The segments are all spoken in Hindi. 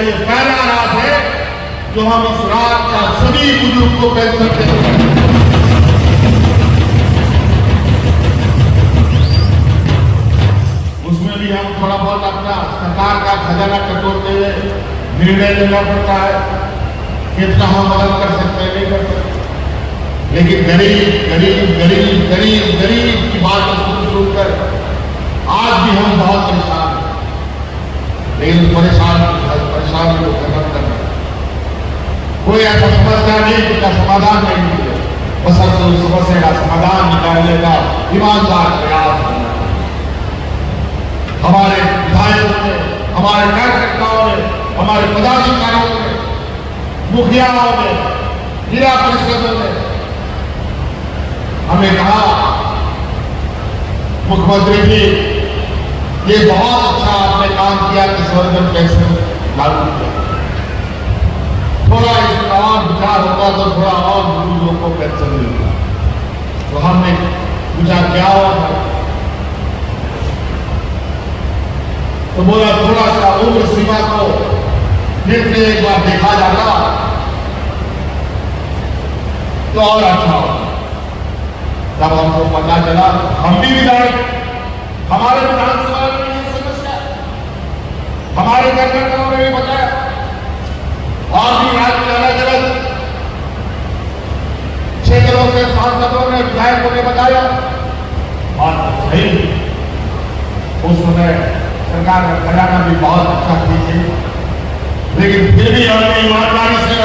ये पहला रात है जो हम इस रात का सभी बुजुर्ग को पेंशन देंगे। उसमें भी हम थोड़ा बहुत अपना सरकार का खजाना टटोलते हुए निर्णय लेना पड़ता है, कितना हम मदद कर सकते हैं, नहीं कर सकते। लेकिन गरीब गरीब गरीब गरीब गरीब की बात सुनकर आज भी हम बहुत परेशान हैं, लेकिन परेशानी को खत्म करना कोई ऐसा समस्या नहीं जिसका समाधान नहीं मिले, बस उस समस्या का समाधान निकालने का ईमानदार प्रयास करना। हमारे विधायकों ने, हमारे कार्यकर्ताओं ने, हमारे पदाधिकारियों ने, मुखियाओं ने, जिला परिषदों ने हमें कहा, मुख्यमंत्री जी ये बहुत अच्छा आपने काम किया कि सर्वजन पेंशन लागू किया, थोड़ा इसमें और विचार होता तो थोड़ा और बुजुर्गों को पेंशन मिलता। तो हमने पूछा क्या हुआ, तो बोला थोड़ा सा उम्र सीमा को फिर से एक बार देखा जाता तो और अच्छा होता। तब हमको पता चला, हम भी विधायक, हमारे विधानसभा में ये समस्या, हमारे कार्यकर्ताओं ने भी बताया और भी राज्य के अलग अलग क्षेत्रों से सांसदों ने, विधायकों ने बताया। और सही उस समय सरकार का खजाना भी बहुत अच्छा थी, लेकिन फिर भी हमने ईमानदारी से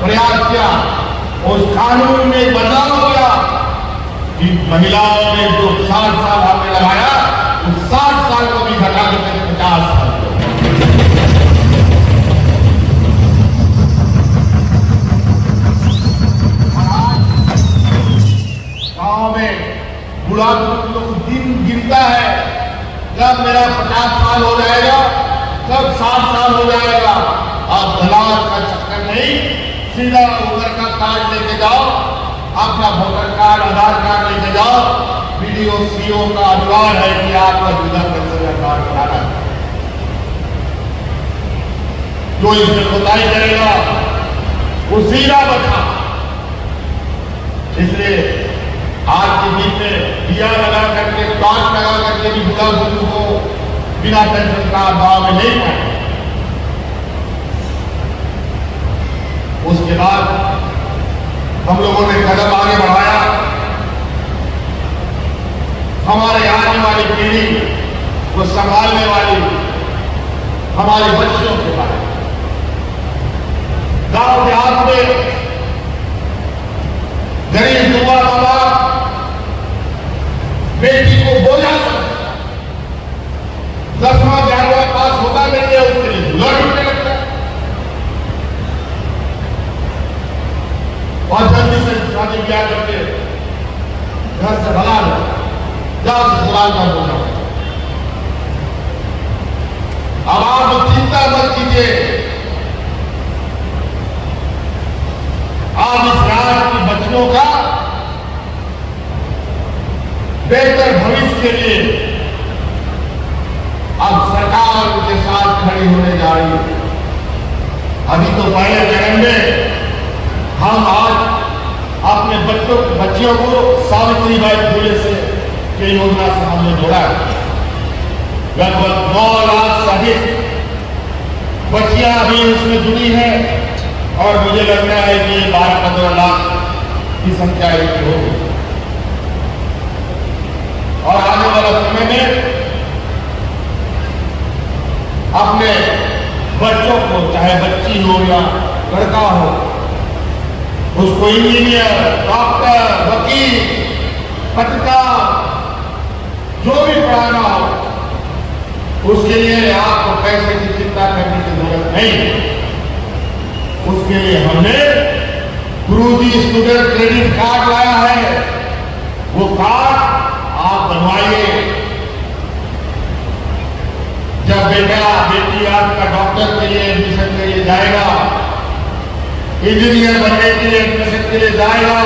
प्रयास किया, उस कानून में बदलाव किया कि महिलाओं ने जो 60 साल हमने लगाया उस 60 साल को भी घटा के 50 साल। गांव में बुढ़ा लोग दिन गिनता है, जब मेरा 50 साल हो जाएगा, जब 60 साल हो जाएगा। अब दलाल का चक्कर नहीं, सीधा वोटर का कार्ड लेके जाओ, अपना वोटर कार्ड, आधार कार्ड लेके जाओ, बीडीओ सीओ का अधिकार है कि आपका वृद्धा पेंशन का कार्ड बनाना। जो इसमें खुदाई करेगा वो सीधा बचा। इसलिए आज के दिन में दिया लगा करके, टॉर्च लगा करके भी बुढ़ा बुजुर्ग को बिना पेंशन का गांव में नहीं पाए। उसके बाद हम लोगों ने कदम आगे बढ़ाया, हमारे आने वाली पीढ़ी को संभालने वाली हमारे बच्चों के बारे में। गांव देहात में गरीब युवा बाबा बेटी को बोझा समझता, 10वां 11वां पास होता नहीं है, उसके लिए बुलट उठने लगता है और जल्दी से शादी ब्याह करके घर से भगा दो, जाओ ससुराल का बोझा। अब आप चिंता मत कीजिए, आप इस राज्य की बच्चियों का बेहतर भविष्य के लिए अब सरकार उनके साथ खड़ी होने जा रही है। अभी तो पहले चरण में हम आज अपने बच्चियों को सावित्रीबाई फुले से की योजना से हमने जोड़ा है। लगभग 9 लाख से अधिक बच्चियां अभी उसमें जुड़ी हैं और मुझे लगता है कि 12-15 लाख की संख्या इसकी होगी और आने वाला समय में अपने बच्चों को, चाहे बच्ची हो या लड़का हो, उसको इंजीनियर, डॉक्टर, वकील, पत्रकार, जो भी पढ़ाना हो, उसके लिए आपको पैसे की चिंता करने की जरूरत नहीं। उसके लिए हमने गुरुजी स्टूडेंट क्रेडिट कार्ड लाया है। वो कार्ड आप बनवाइए। जब बेटा बेटी आपका डॉक्टर के लिए एडमिशन के लिए जाएगा, इंजीनियर बनने के लिए एडमिशन के लिए जाएगा,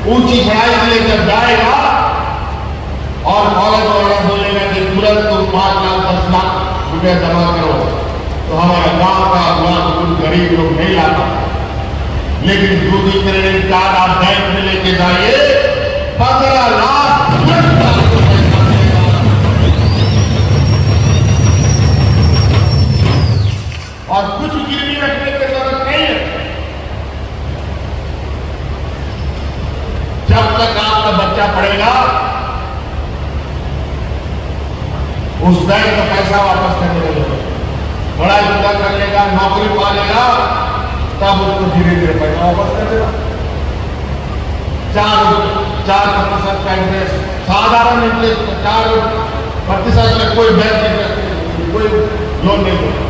ऊंची पढ़ाई के लिए जब जाएगा और कॉलेज वाला बोलेगा कि तुरंत तुम 5 लाख 10 लाख रुपया जमा करो, तो हमारा गांव का अखबार कुछ गरीब लोग नहीं लाता, लेकिन दूध क्रेडिट कार्ड आप बैंक में लेके जाइए 15 लाख और कुछ गिरवी रखने की जरूरत नहीं है। जब तक आपका बच्चा पढ़ेगा उस बैंक का पैसा वापस करने की जरूरत है। पढ़ाई पूरा कर लेगा, नौकरी पा लेगा, तब उसको धीरे धीरे पैसा वापस कर देगा। 4% का इंटरेस्ट, साधारण इंटरेस्ट 4% में कोई बैंक इंटरेस्ट, कोई लोन नहीं देगा।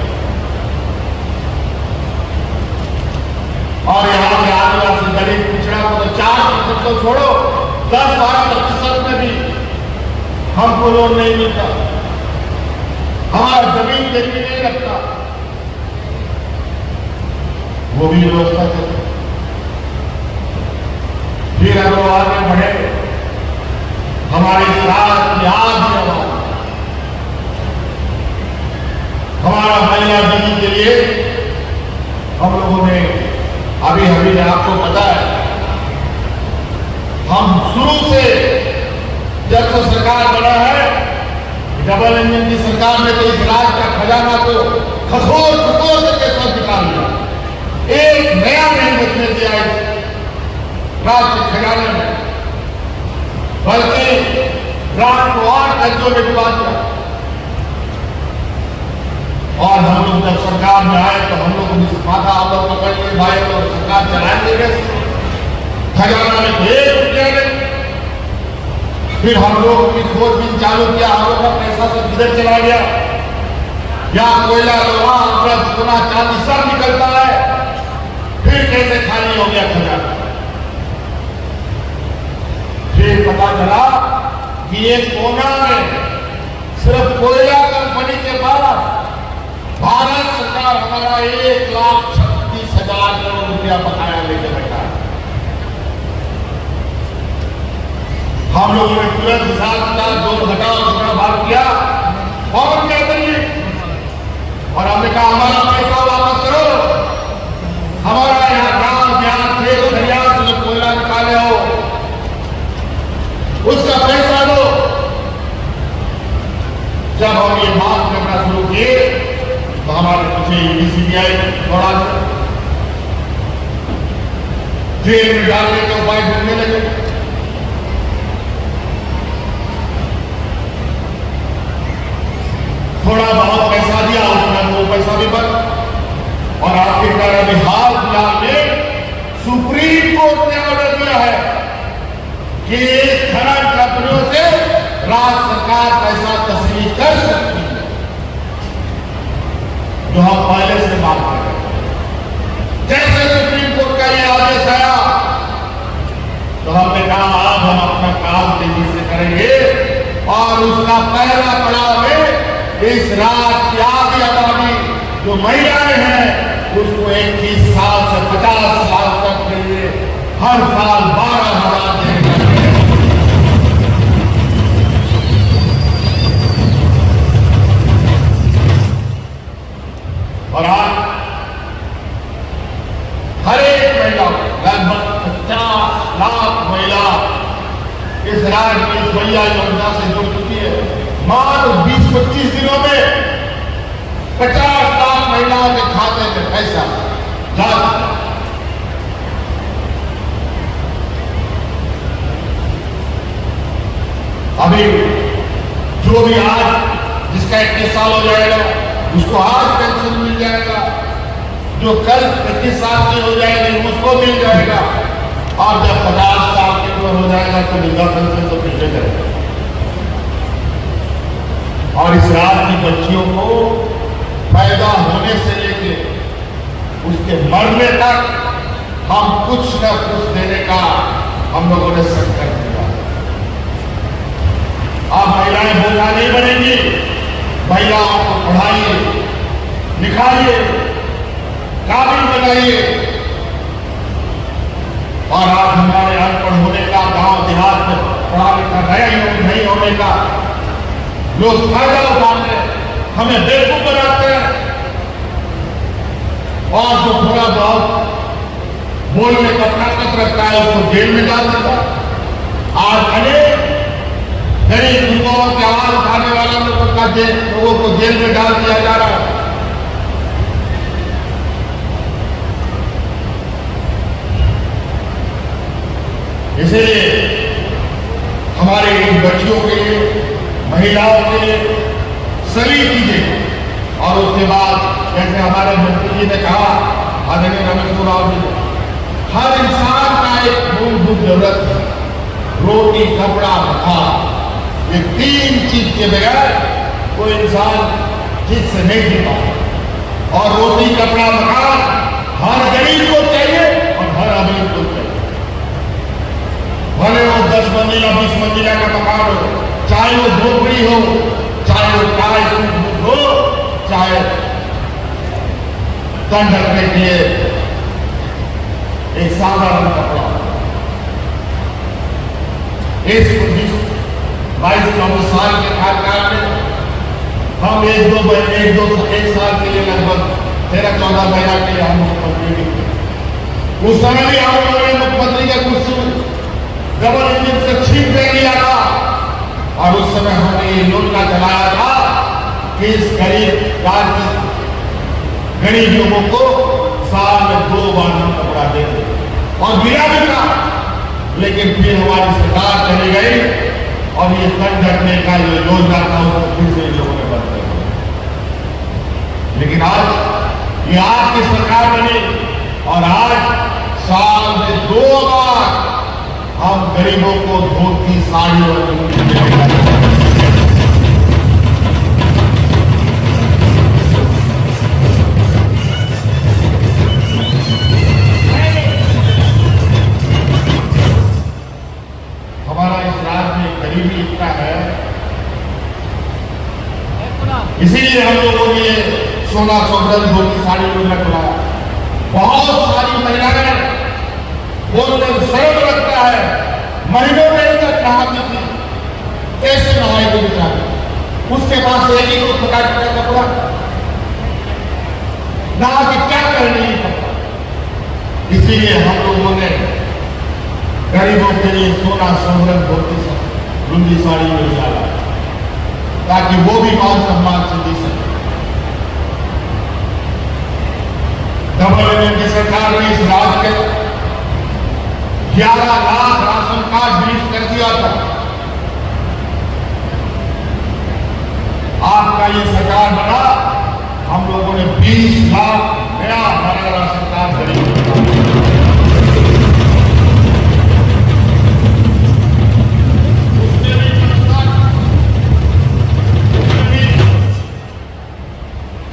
और यहाँ के आदिवासी गरीब पिछड़ा को तो 4% को छोड़ो 10-12% में भी हमको लोन नहीं मिलता, हमारा जमीन गिरवी नहीं रखता, वो भी व्यवस्था करते। फिर हम लोग आगे बढ़े, हमारी रात की आग हमारा महिला दीदी के लिए हम लोगों ने अभी आपको पता है, हम शुरू से जब से सरकार बना है, डबल इंजन की सरकार ने तो इस राज्य का खजाना को खसोर करके सब निकाल दिया। एक नया नहीं बचने दिया इस राज्य के खजाने में, बल्कि राज्य को और कर्जों में डुबा दिया। और हम लोग जब सरकार में आए तो हम लोग माथा आप लोग पकड़ के भाई तो सरकार चलाएंगे, खजाना में ₹1 नहीं। फिर हम लोग की खोजबीन चालू किया, हम लोग का पैसा तो किधर चला गया, या कोयला लोहा अमृत सोना चांदी सब निकलता है, फिर कैसे खाली हो गया खजाना। फिर पता चला कि एक कोना में सिर्फ कोयला कंपनी के पास भारत सरकार हमारा 1,36,000 करोड़ रुपया बकाया लेके बैठा है। हम लोगों ने तुरंत हिसाब किताब जोड़ घटाओ उसका भाग किया और क्या करिए, और हमने कहा हमारा पैसा वापस करो, हमारा यहाँ गांव ब्याज खेत खलियान से जो कोयला निकाले हो उसका पैसा दो। जब हम ये बात करना शुरू किए तो हमारे पीछे सीबीआई दौड़ा जेल में डालने के उपाय ढूंढने लगे। थोड़ा बहुत पैसा दिया, उसमें वो पैसा भी बंद। और आखिरकार अभी हाल फिलहाल में सुप्रीम कोर्ट ने ऑर्डर दिया है कि खनन कंपनियों से राज्य सरकार पैसा तस्वीर कर सकती है, जो हम पहले से बात कर रहे हैं। जैसे सुप्रीम कोर्ट का ये आदेश आया तो हमने कहा आज हम अपना काम तेजी से करेंगे और उसका पहला पड़ाव है इस राज्य की आधी आबादी जो महिलाएं हैं उसको 21 साल से 50 साल तक के लिए हर साल 12,000 देने का। और आज हर एक महिला लगभग 50 लाख महिला इस राज्य की इस महिला योजना से जुड़ चुकी है। मात्र 20-25 दिनों में 50 लाख महिलाओं के खाते में पैसा जा चुका। अभी जो भी आज जिसका 21 साल हो जाएगा उसको आज पेंशन मिल जाएगा, जो कल 21 साल की हो जाएगी उसको मिल जाएगा, और जब 50 साल की उम्र हो जाएगा तो वृद्धा पेंशन तो मिल जाएगा। और इस राज्य की बच्चियों को पैदा होने से लेके उसके मरने तक हम कुछ न कुछ देने का हम लोगों ने संकल्प लिया। अब महिलाएं बोलना नहीं बनेंगी, महिलाओं को पढ़ाइए, लिखाइए, काबिल बनाइए। और आज हमारे अनपढ़ होने का, गांव देहात में पढ़ा लिखा नहीं होने का लोग फायदा उठाते हैं, हमें बेवकूफ बनाते हैं। और जो थोड़ा बहुत बोलने का ताकत रखता है उसको जेल में डाल देता। आज अनेक गरीब युवाओं के आवाज उठाने वाला लोगों को जेल में डाल दिया जा रहा है। इसलिए हमारे इन बच्चियों के लिए, महिलाओं के लिए सभी चीजें, और उसके बाद जैसे हमारे मंत्री जी ने कहा, आदरणीय रमेश राव जी, हर इंसान का एक मूलभूत जरूरत है, रोटी, कपड़ा, मकान। ये तीन चीज के बगैर कोई इंसान ठीक से नहीं जी पाता। और रोटी, कपड़ा, मकान हर गरीब को चाहिए और हर अमीर को चाहिए। भले वो 10 मंजिला 20 मंजिला का मकान हो, चाहे वो झोपड़ी हो, चाहे वो टाई हो, चाहे तन ढकने के लिए एक साधारण कपड़ा। इस 22-24 साल के कार्यकाल में हम एक साल के लिए लगभग 13-14 महीना के लिए हम मुख्यमंत्री थे। उस समय भी हम लोगों ने मुख्यमंत्री का कुछ डबल इंजन से छीन दे दिया था, और उस समय हमने ये योजना चलाया था कि इस गरीब राज्य गरीब लोगों को साल में 2 बार हम कपड़ा देंगे, और दिया भी था। लेकिन फिर हमारी सरकार चली गई और ये तन ढकने का जो योजना था उसको फिर से इन लोगों ने बंद कर दिया। लेकिन आज ये आपकी सरकार बनी और आज साल में 2 बार हम गरीबों को धोती, साड़ी और लुंगी देंगे। हमारा इस राज्य में गरीबी इतना है, इसीलिए हम लोगों ने सोना, सौगंध, धोती, साड़ी योजना चलाया। बहुत सारी महिलाएं बोलते सरल लगता है, महीनों में तक नहाती थी, कैसे नहाएगी बेचारी, उसके पास एक ही को प्रकार का कपड़ा नहा के क्या करने ही पड़ता। इसीलिए हम लोगों ने गरीबों के लिए सोना, सौगंध, धोती, लुंगी, साड़ी योजना लाया, ताकि वो भी मान सम्मान से जी सके। डबल इंजन की सरकार ने इस राज्य के 11 लाख राशन कार्ड रिलीज कर दिया था। आपका ये सरकार बना, हम लोगों ने 20 लाख नया हमारा राशन कार्ड रिलीज किया।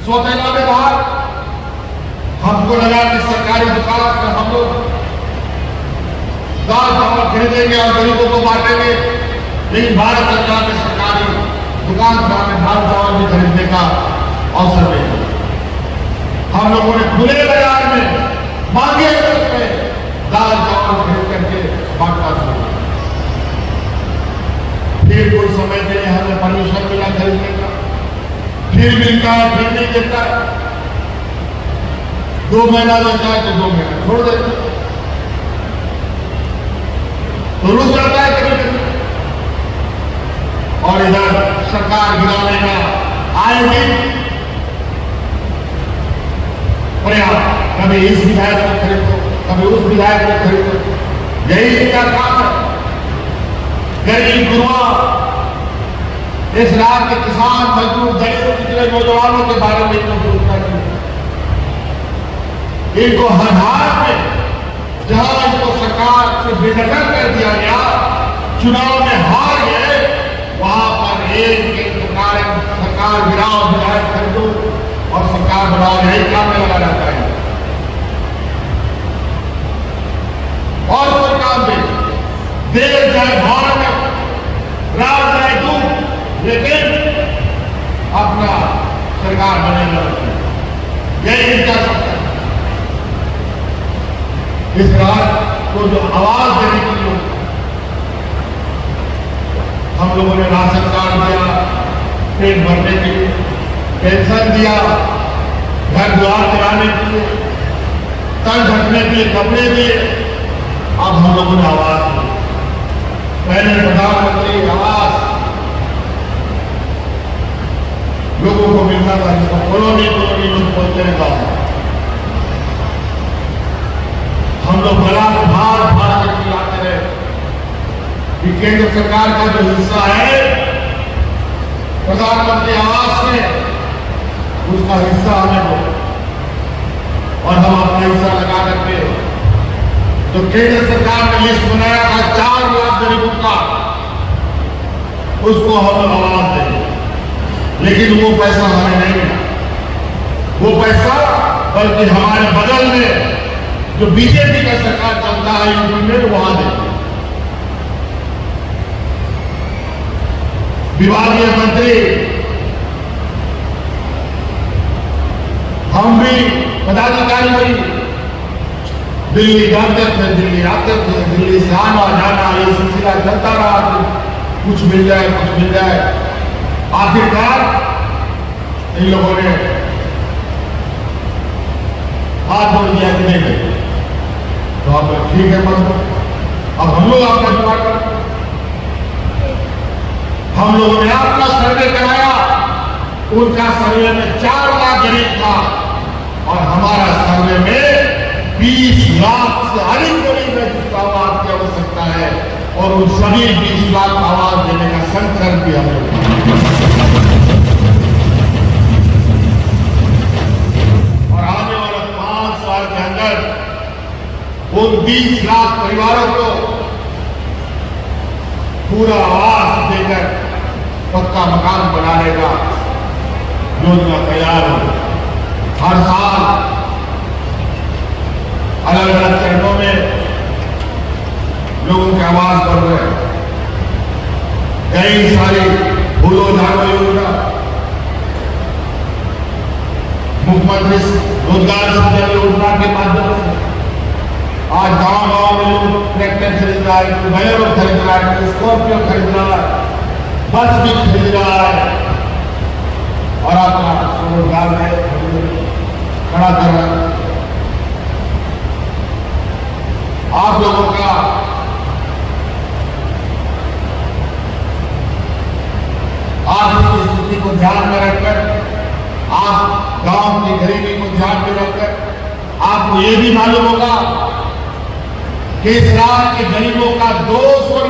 सौतेला में बाहर हमको लगा कि सरकारी दुकान पर हम लोग दाल चावल खरीदेंगे और गरीबों को बांटेंगे, लेकिन भारत सरकार ने सरकारी दुकान पर दाल चावल भी खरीदने का अवसर नहीं। हम लोगों ने खुले बाजार में मांगे पे दाल चावल खरीद करके बांटना शुरू। फिर कुछ समय के लिए हमें परमिशन मिला खरीदने का, फिर मिलता है, फिर नहीं देता है। 2 महीना देता है तो 2 महीना छोड़ देते, तो रुक जाता है कभी कभी। और इधर सरकार गिराने का आएगी प्रयास, कभी इस विधायक को खरीदो, कभी उस विधायक को खरीदो। यही इनका काम है। गरीब गुरुआ, इस राज्य के किसान, मजदूर, दलित, पिछड़े नौजवानों के बारे में इनको सोचना चाहिए। इनको हर हाल में जहां इनको सरकार से बेदखल कर दिया गया, चुनाव में हार गए, वहां पर एक सरकार गिराओ, विधायक खरीदो और सरकार बनाओ, यही काम में लगा रहता है। और कोई काम नहीं, देश चाहे भारत, रात चाहे दूर, लेकिन अपना सरकार बनेगा, यही इनका सकता है। इस रात को जो आवाज देने के लिए हम लोगों ने राशन कार्ड दिया, पेट भरने के लिए पेंशन दिया, घर द्वार कराने के लिए, तल ढकने के लिए कपड़े दिए। अब हम लोगों ने आवाज दी, पहले प्रधानमंत्री आवास लोगों को मिलता था, जिसको कॉलोनी में बोलते हैं गाँव। हम लोग गला भार भार के चिल्लाते रहे कि केंद्र सरकार का जो हिस्सा है प्रधानमंत्री आवास में, उसका हिस्सा हमें दो। और हम अपना हिस्सा लगा करके तो केंद्र सरकार ने लिस्ट बनाया था 4 लाख गरीबों का, उसको हम आवाज देंगे, लेकिन वो पैसा हमें नहीं मिला। वो पैसा बल्कि हमारे बगल में जो बीजेपी का सरकार चलता है यूपी में, वहां देंगे। विभागीय मंत्री हम भी पदाधिकारी भी दिल्ली जाते थे, दिल्ली आते थे, दिल्ली से आना जाना, ये सिलसिला चलता रहा। कुछ मिल जाए, कुछ मिल जाए। आखिरकार इन लोगों ने हाथ जोड़ दिया कि नहीं गए, तो अब ठीक है, मत अब हम लोग आपका जुगाड़ कर। हम लोगों ने अपना सर्वे कराया, उनका सर्वे में 4 लाख गरीब था और हमारा सर्वे में 20 लाख से अधिक गरीब है जिसको आवाज की आवश्यकता है, और उन सभी 20 लाख आवाज देने का संकल्प भी हम लोग। और आने वाले 5 साल के अंदर उन 20 लाख परिवारों को पूरा आवास देकर पक्का मकान बनाने का योजना तैयार हो। हर साल अलग अलग चरणों में लोगों के आवास बढ़ रहे हैं। कई सारी भूलो झाड़ो योजना, मुख्यमंत्री रोजगार सृजन योजना के माध्यम से आज गांव में लोग ट्रैक्टर खरीद रहा है, बैलों खरीद रहा है, स्कॉर्पियो खरीद रहा है, बस भी खरीद रहा है और अपना स्वरोजगार में खड़ा कर रहा है। आप लोगों का आर्थिक स्थिति को ध्यान में रखकर, आप गांव की गरीबी को ध्यान में रखकर आपको ये भी मालूम होगा कि इस राज्य के गरीबों का 200